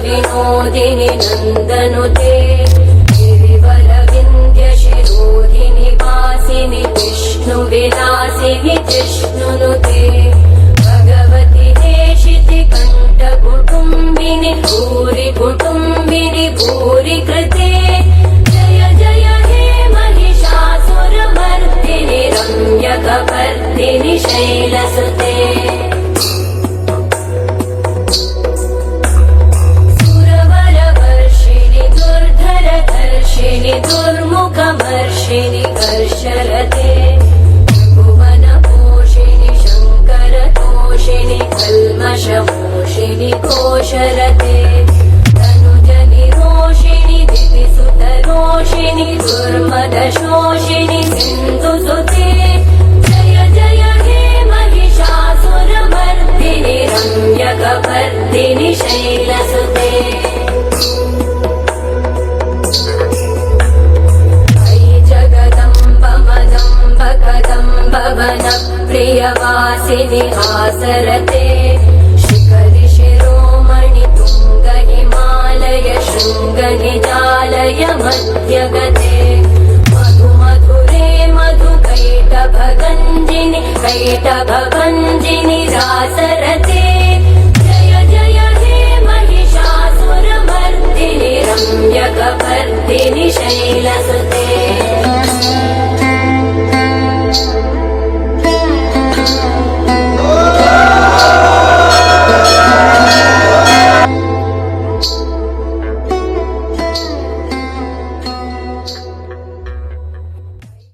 विनोदिनि नन्दनुते गिरिवरविन्द्यशिरोधिनि वासिनि विष्णुविलासिनि जिष्णुनुते भगवति देशिति कण्ठकुटुम्बिनि भूरि कुटुम्बिनि भूरि कृते जय जय हे महिषासुरमर्दिनि रम्यकपर्दिनि शैलसुते दुर्मुखमर्षिणि कर्षरते भुवनपोषिणि शङ्करतोषिणि कल्मषमोषिणि घोषरते तनुजनिरोषिणि दिविसुतरोषिणि दुर्मदशोषिणि सिन्धुसुते जय जय हे महिषासुरमर्दिनि रम्यकपर्दिनि शैलसुते प्रियवासिनि आसरते शिखरि शिरोमणि तुङ्ग हिमालय शृङ्ग निजालय मध्यगते मधुमधुरे मधुकैटभगञ्जिनि कैटभभञ्जिनि रासरते जय जय हे महिषासुरमर्दिनि रम्यकपर्दिनि शैलसुते